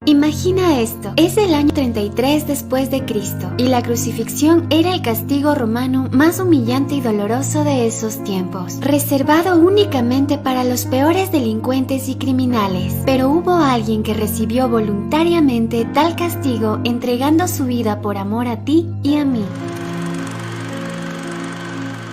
Imagina esto, es el año 33 después de Cristo y la crucifixión era el castigo romano más humillante y doloroso de esos tiempos, reservado únicamente para los peores delincuentes y criminales. Pero hubo alguien que recibió voluntariamente tal castigo entregando su vida por amor a ti y a mí.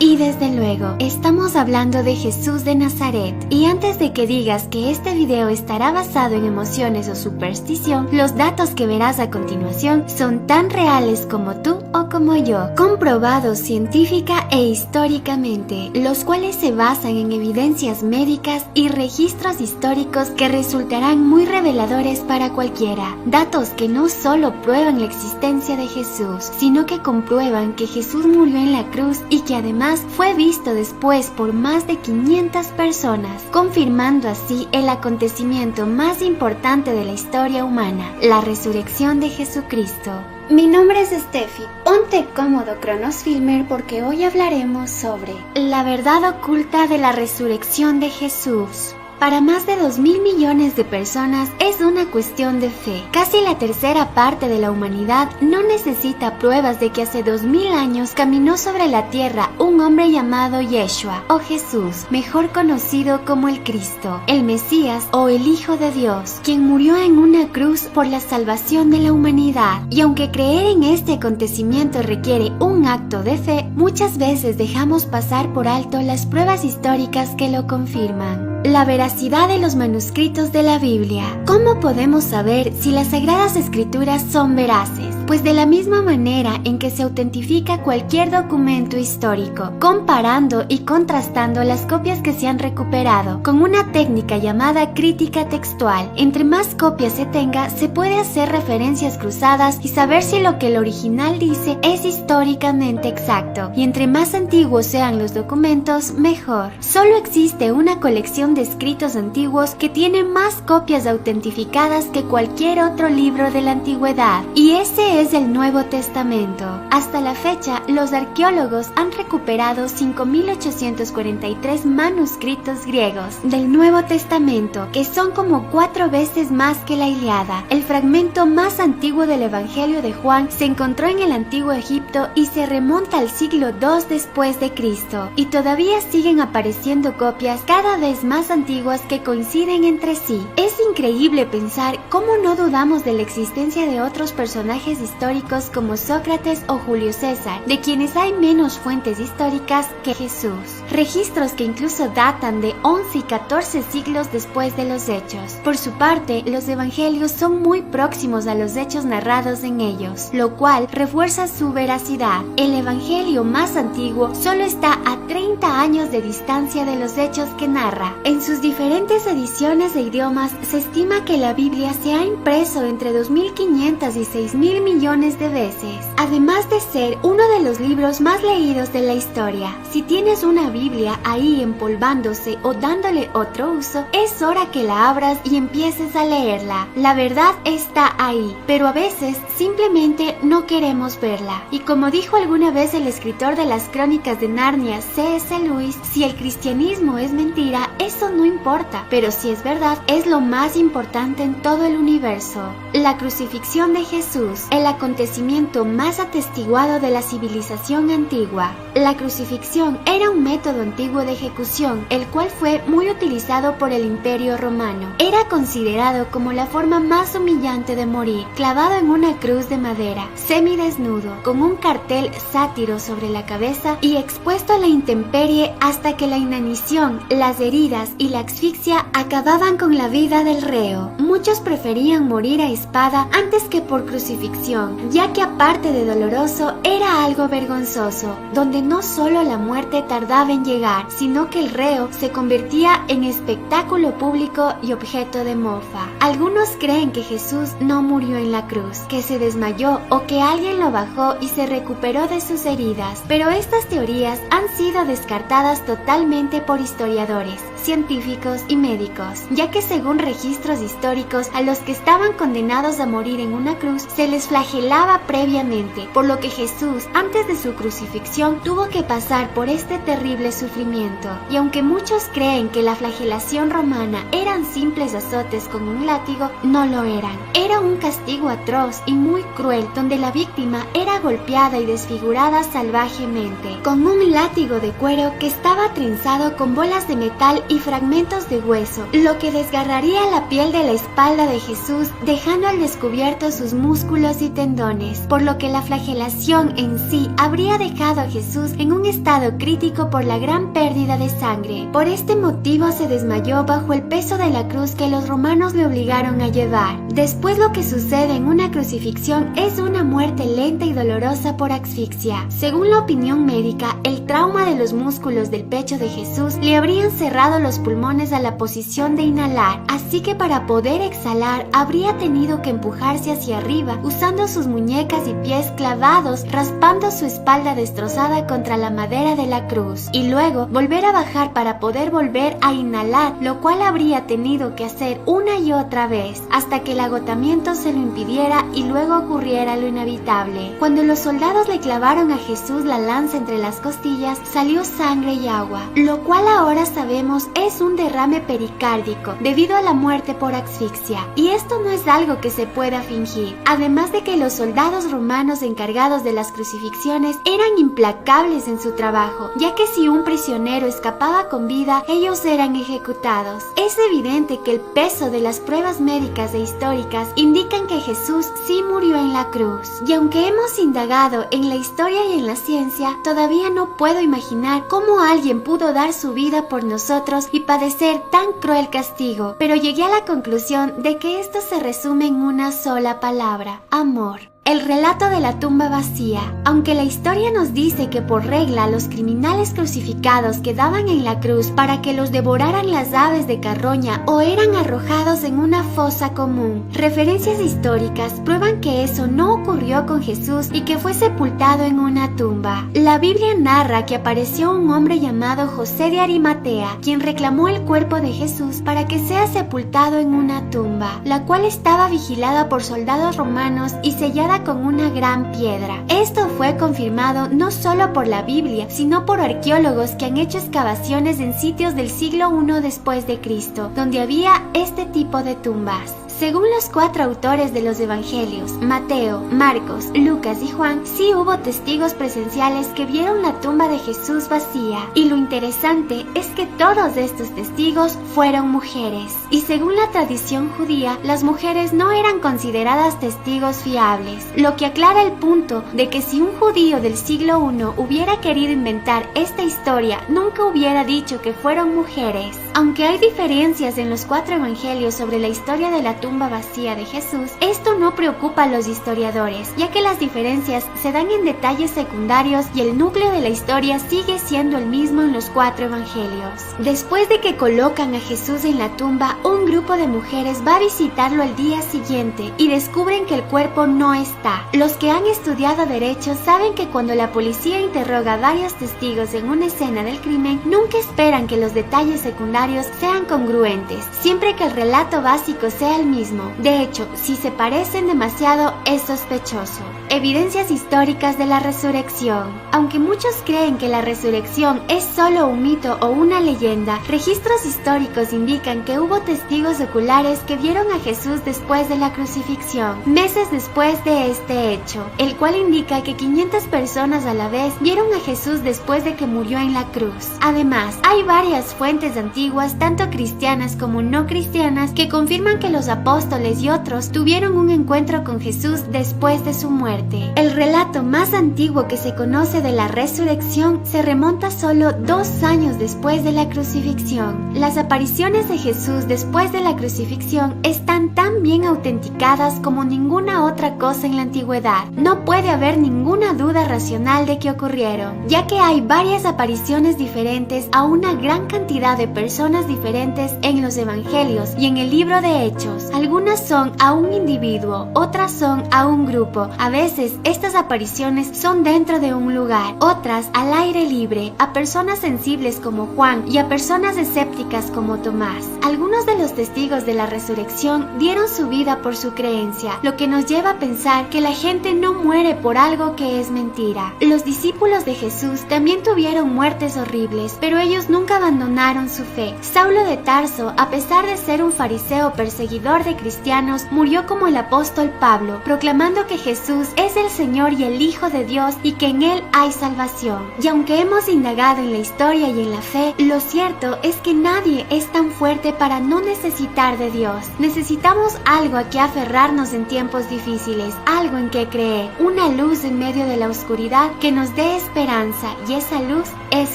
Y desde luego, estamos hablando de Jesús de Nazaret. Y antes de que digas que este video estará basado en emociones o superstición, los datos que verás a continuación son tan reales como tú o como yo, comprobados científica e históricamente, los cuales se basan en evidencias médicas y registros históricos que resultarán muy reveladores para cualquiera. Datos que no solo prueban la existencia de Jesús, sino que comprueban que Jesús murió en la cruz y que además fue visto después por más de 500 personas, confirmando así el acontecimiento más importante de la historia humana, la resurrección de Jesucristo. Mi nombre es Steffi, ponte cómodo Cronos Filmer porque hoy hablaremos sobre la verdad oculta de la resurrección de Jesús. Para más de 2.000 millones de personas es una cuestión de fe. Casi la tercera parte de la humanidad no necesita pruebas de que hace 2.000 años caminó sobre la tierra un hombre llamado Yeshua o Jesús, mejor conocido como el Cristo, el Mesías o el Hijo de Dios, quien murió en una cruz por la salvación de la humanidad. Y aunque creer en este acontecimiento requiere un acto de fe, muchas veces dejamos pasar por alto las pruebas históricas que lo confirman. La veracidad de los manuscritos de la Biblia. ¿Cómo podemos saber si las Sagradas Escrituras son veraces? Pues de la misma manera en que se autentifica cualquier documento histórico, comparando y contrastando las copias que se han recuperado con una técnica llamada crítica textual. Entre más copias se tenga, se puede hacer referencias cruzadas y saber si lo que el original dice es históricamente exacto. Y entre más antiguos sean los documentos, mejor. Solo existe una colección de escritos antiguos que tiene más copias autentificadas que cualquier otro libro de la antigüedad, y ese es el Nuevo Testamento. Hasta la fecha, los arqueólogos han recuperado 5.843 manuscritos griegos del Nuevo Testamento, que son como 4 veces más que la Ilíada. El fragmento más antiguo del Evangelio de Juan se encontró en el Antiguo Egipto y se remonta al siglo II después de Cristo, y todavía siguen apareciendo copias cada vez más antiguas que coinciden entre sí. Es increíble pensar cómo no dudamos de la existencia de otros personajes históricos como Sócrates o Julio César, de quienes hay menos fuentes históricas que Jesús. Registros que incluso datan de 11 y 14 siglos después de los hechos. Por su parte, los evangelios son muy próximos a los hechos narrados en ellos, lo cual refuerza su veracidad. El evangelio más antiguo solo está a 30 años de distancia de los hechos que narra. En sus diferentes ediciones e idiomas se estima que la Biblia se ha impreso entre 2.500 y 6.000 millones de veces, además de ser uno de los libros más leídos de la historia. Si tienes una Biblia ahí empolvándose o dándole otro uso, es hora que la abras y empieces a leerla. La verdad está ahí, pero a veces simplemente no queremos verla. Y como dijo alguna vez el escritor de las Crónicas de Narnia, C.S. Lewis, si el cristianismo es mentira, eso no importa, pero si es verdad, es lo más importante en todo el universo. La crucifixión de Jesús, el acontecimiento más atestiguado de la civilización antigua. La crucifixión era un método antiguo de ejecución, el cual fue muy utilizado por el Imperio Romano. Era considerado como la forma más humillante de morir, clavado en una cruz de madera, semidesnudo, con un cartel sátiro sobre la cabeza y expuesto a la intemperie hasta que la inanición, las heridas y la asfixia acababan con la vida del reo. Muchos preferían morir a espada antes que por crucifixión, ya que aparte de doloroso, era algo vergonzoso, donde no solo la muerte tardaba en llegar, sino que el reo se convertía en espectáculo público y objeto de mofa. Algunos creen que Jesús no murió en la cruz, que se desmayó o que alguien lo bajó y se recuperó de sus heridas, pero estas teorías han sido descartadas totalmente por historiadores. científicos y médicos, ya que según registros históricos, a los que estaban condenados a morir en una cruz se les flagelaba previamente, por lo que Jesús, antes de su crucifixión, tuvo que pasar por este terrible sufrimiento. Y aunque muchos creen que la flagelación romana eran simples azotes con un látigo, no lo eran. Era un castigo atroz y muy cruel, donde la víctima era golpeada y desfigurada salvajemente, con un látigo de cuero que estaba trenzado con bolas de metal y fragmentos de hueso, lo que desgarraría la piel de la espalda de Jesús, dejando al descubierto sus músculos y tendones, por lo que la flagelación en sí habría dejado a Jesús en un estado crítico por la gran pérdida de sangre. Por este motivo se desmayó bajo el peso de la cruz que los romanos le obligaron a llevar. Después, lo que sucede en una crucifixión es una muerte lenta y dolorosa por asfixia. Según la opinión médica, el trauma de los músculos del pecho de Jesús le habrían cerrado los pulmones a la posición de inhalar, así que para poder exhalar habría tenido que empujarse hacia arriba, usando sus muñecas y pies clavados, raspando su espalda destrozada contra la madera de la cruz, y luego volver a bajar para poder volver a inhalar, lo cual habría tenido que hacer una y otra vez, hasta que el agotamiento se lo impidiera y luego ocurriera lo inevitable. Cuando los soldados le clavaron a Jesús la lanza entre las costillas, salió sangre y agua, lo cual ahora sabemos es un derrame pericárdico debido a la muerte por asfixia, y esto no es algo que se pueda fingir. Además de que los soldados romanos encargados de las crucifixiones eran implacables en su trabajo, ya que si un prisionero escapaba con vida, ellos eran ejecutados. Es evidente que el peso de las pruebas médicas e históricas indican que Jesús sí murió en la cruz, y aunque hemos indagado en la historia y en la ciencia, todavía no puedo imaginar cómo alguien pudo dar su vida por nosotros y padecer tan cruel castigo, pero llegué a la conclusión de que esto se resume en una sola palabra: amor. El relato de la tumba vacía. Aunque la historia nos dice que por regla los criminales crucificados quedaban en la cruz para que los devoraran las aves de carroña o eran arrojados en una fosa común, referencias históricas prueban que eso no ocurrió con Jesús y que fue sepultado en una tumba. La Biblia narra que apareció un hombre llamado José de Arimatea, quien reclamó el cuerpo de Jesús para que sea sepultado en una tumba, la cual estaba vigilada por soldados romanos y sellada con una gran piedra. Esto fue confirmado no solo por la Biblia, sino por arqueólogos que han hecho excavaciones en sitios del siglo I después de Cristo, donde había este tipo de tumbas. Según los 4 autores de los evangelios, Mateo, Marcos, Lucas y Juan, sí hubo testigos presenciales que vieron la tumba de Jesús vacía. Y lo interesante es que todos estos testigos fueron mujeres. Y según la tradición judía, las mujeres no eran consideradas testigos fiables, lo que aclara el punto de que si un judío del siglo I hubiera querido inventar esta historia, nunca hubiera dicho que fueron mujeres. Aunque hay diferencias en los 4 evangelios sobre la historia de la tumba vacía de Jesús, esto no preocupa a los historiadores, ya que las diferencias se dan en detalles secundarios y el núcleo de la historia sigue siendo el mismo en los 4 evangelios. Después de que colocan a Jesús en la tumba, un grupo de mujeres va a visitarlo al día siguiente y descubren que el cuerpo no está. Los que han estudiado derecho saben que cuando la policía interroga a varios testigos en una escena del crimen, nunca esperan que los detalles secundarios sean congruentes, siempre que el relato básico sea el mismo. De hecho, si se parecen demasiado, es sospechoso. Evidencias históricas de la resurrección. Aunque muchos creen que la resurrección es solo un mito o una leyenda, registros históricos indican que hubo testigos oculares que vieron a Jesús después de la crucifixión, meses después de este hecho, el cual indica que 500 personas a la vez vieron a Jesús después de que murió en la cruz. Además, hay varias fuentes antiguas, tanto cristianas como no cristianas, que confirman que los apóstoles y otros tuvieron un encuentro con Jesús después de su muerte. El relato más antiguo que se conoce de la resurrección se remonta solo 2 años después de la crucifixión. Las apariciones de Jesús después de la crucifixión están tan bien autenticadas como ninguna otra cosa en la antigüedad. No puede haber ninguna duda racional de que ocurrieron, ya que hay varias apariciones diferentes a una gran cantidad de personas diferentes en los evangelios y en el libro de Hechos. Algunas son a un individuo, otras son a un grupo. A veces estas apariciones son dentro de un lugar, otras al aire libre, a personas sensibles como Juan y a personas escépticas características como Tomás. Algunos de los testigos de la resurrección dieron su vida por su creencia, lo que nos lleva a pensar que la gente no muere por algo que es mentira. Los discípulos de Jesús también tuvieron muertes horribles, pero ellos nunca abandonaron su fe. Saulo de Tarso, a pesar de ser un fariseo perseguidor de cristianos, murió como el apóstol Pablo, proclamando que Jesús es el Señor y el Hijo de Dios y que en Él hay salvación. Y aunque hemos indagado en la historia y en la fe, lo cierto es que nadie es tan fuerte para no necesitar de Dios. Necesitamos algo a que aferrarnos en tiempos difíciles, algo en que creer, una luz en medio de la oscuridad que nos dé esperanza, y esa luz es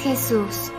Jesús.